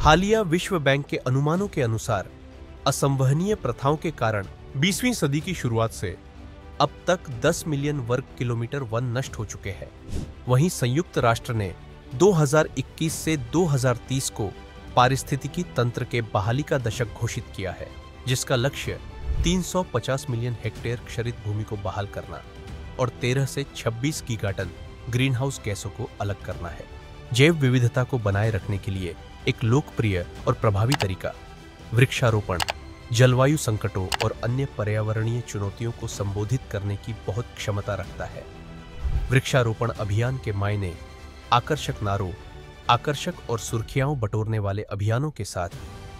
हालिया विश्व बैंक के अनुमानों के अनुसार असंवहनीय प्रथाओं के कारण 20वीं सदी की शुरुआत से अब तक 10 मिलियन वर्ग किलोमीटर वन नष्ट हो चुके हैं। वहीं संयुक्त राष्ट्र ने 2021 से 2030 को पारिस्थितिकी तंत्र के बहाली का दशक घोषित किया है, जिसका लक्ष्य 350 मिलियन हेक्टेयर क्षरित भूमि को बहाल करना और 13 से 26 गीगाटन ग्रीन हाउस गैसों को अलग करना है। जैव विविधता को बनाए रखने के लिए एक लोकप्रिय और प्रभावी तरीका वृक्षारोपण जलवायु संकटों और अन्य पर्यावरणीय चुनौतियों को संबोधित करने की बहुत क्षमता रखता है। वृक्षारोपण अभियान के मायने आकर्षक नारों, आकर्षक और सुर्खियां बटोरने वाले अभियानों के साथ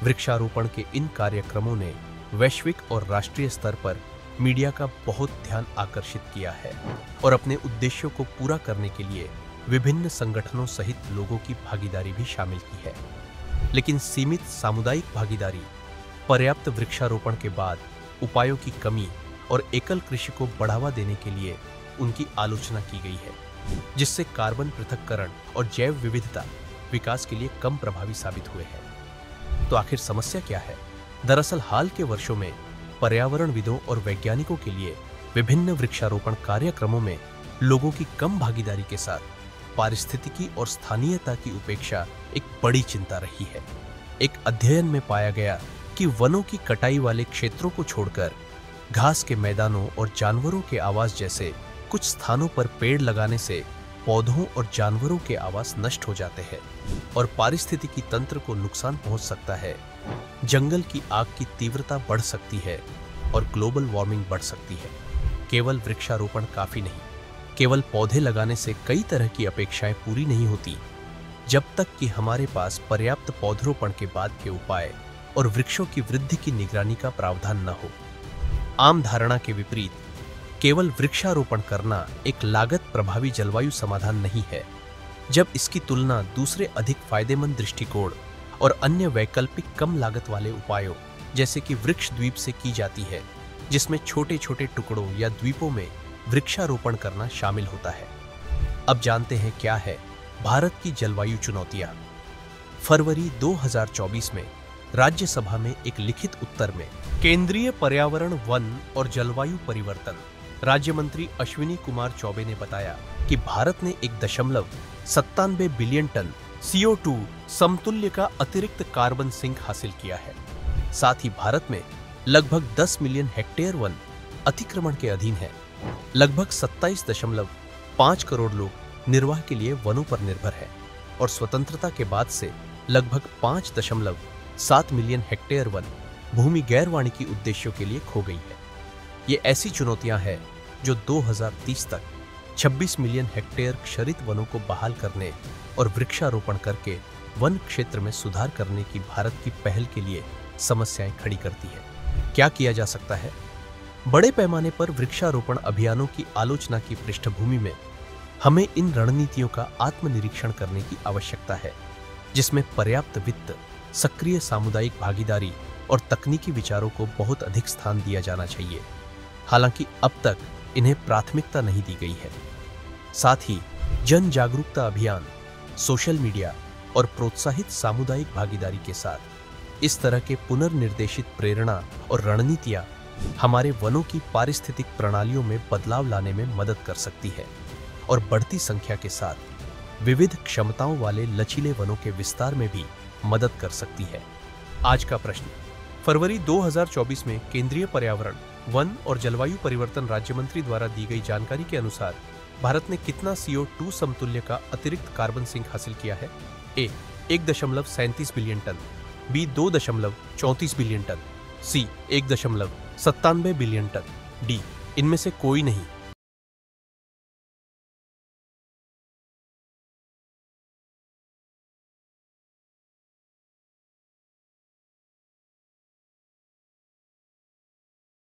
वृक्षारोपण के इन कार्यक्रमों ने वैश्विक और राष्ट्रीय स्तर पर मीडिया का बहुत ध्यान आकर्षित किया है और अपने उद्देश्यों को पूरा करने के लिए विभिन्न संगठनों सहित लोगों की भागीदारी भी शामिल की है। लेकिन सीमित सामुदायिक भागीदारी, पर्याप्त वृक्षारोपण के बाद उपायों की कमी और एकल कृषि को बढ़ावा देने के लिए उनकी आलोचना की गई है, जिससे कार्बन पृथक्करण और जैव विविधता विकास के लिए कम प्रभावी साबित हुए हैं। तो आखिर समस्या क्या है? दरअसल हाल के वर्षों में पर्यावरणविदों और वैज्ञानिकों के लिए विभिन्न वृक्षारोपण कार्यक्रमों में लोगों की कम भागीदारी के साथ पारिस्थितिकी और स्थानीयता की उपेक्षा एक बड़ी चिंता रही है। एक अध्ययन में पाया गया कि वनों की कटाई वाले क्षेत्रों को छोड़कर घास के मैदानों और जानवरों के आवास जैसे कुछ स्थानों पर पेड़ लगाने से पौधों और जानवरों के आवास नष्ट हो जाते हैं और पारिस्थितिकी तंत्र को नुकसान पहुंच सकता है। जंगल की आग की तीव्रता बढ़ सकती है और ग्लोबल वार्मिंग बढ़ सकती है। केवल वृक्षारोपण काफी नहीं, केवल पौधे लगाने से कई तरह की अपेक्षाएं पूरी नहीं होती जब तक कि हमारे पास पर्याप्त पौधरोपण के बाद के उपाय और वृक्षों की वृद्धि की निगरानी का प्रावधान न हो। आम धारणा के विपरीत केवल वृक्षारोपण करना एक लागत प्रभावी जलवायु समाधान नहीं है, जब इसकी तुलना दूसरे अधिक फायदेमंद दृष्टिकोण और अन्य वैकल्पिक कम लागत वाले उपायों जैसे कि वृक्ष द्वीप से की जाती है, जिसमें छोटे छोटे टुकड़ों या द्वीपों में वृक्षारोपण करना शामिल होता है। अब जानते हैं क्या है भारत की जलवायु चुनौतियां। फरवरी 2024 में राज्यसभा में एक लिखित उत्तर में केंद्रीय पर्यावरण, वन और जलवायु परिवर्तन राज्य मंत्री अश्विनी कुमार चौबे ने बताया कि भारत ने 1.97 बिलियन टन CO2 समतुल्य का अतिरिक्त कार्बन सिंक हासिल किया है। साथ ही भारत में लगभग 10 मिलियन हेक्टेयर वन अतिक्रमण के अधीन है। लगभग 27.5 करोड़ लोग निर्वाह के लिए वनों पर निर्भर है और स्वतंत्रता के बाद से लगभग 5.7 मिलियन हेक्टेयर वन भूमि गैर वाणिकी उद्देश्यों के लिए खो गई है। ये ऐसी चुनौतियां हैं जो 2030 तक 26 मिलियन हेक्टेयर क्षरित वनों को बहाल करने और वृक्षारोपण करके वन क्षेत्र में सुधार करने की भारत की पहल के लिए समस्याएं खड़ी करती है। क्या किया जा सकता है? बड़े पैमाने पर वृक्षारोपण अभियानों की आलोचना की पृष्ठभूमि में हमें इन रणनीतियों का आत्मनिरीक्षण करने की आवश्यकता है, जिसमें पर्याप्त वित्त, सक्रिय सामुदायिक भागीदारी और तकनीकी विचारों को बहुत अधिक स्थान दिया जाना चाहिए। हालांकि अब तक इन्हें प्राथमिकता नहीं दी गई है। साथ ही जन जागरूकता अभियान, सोशल मीडिया और प्रोत्साहित सामुदायिक भागीदारी के साथ इस तरह के पुनर्निर्देशित प्रेरणा और रणनीतियां हमारे वनों की पारिस्थितिक प्रणालियों में बदलाव लाने में मदद कर सकती है और बढ़ती संख्या के साथ विविध क्षमताओं वाले लचीले वनों के विस्तार में भी मदद कर सकती है। आज का प्रश्न। फरवरी 2024 में केंद्रीय पर्यावरण, वन और जलवायु परिवर्तन राज्य मंत्री द्वारा दी गई जानकारी के अनुसार भारत ने कितना CO2 समतुल्य का अतिरिक्त कार्बन सिंक हासिल किया है? A 1.37 billion ton, B 2.34 billion ton, C 1.97 billion ton, D इनमें से कोई नहीं।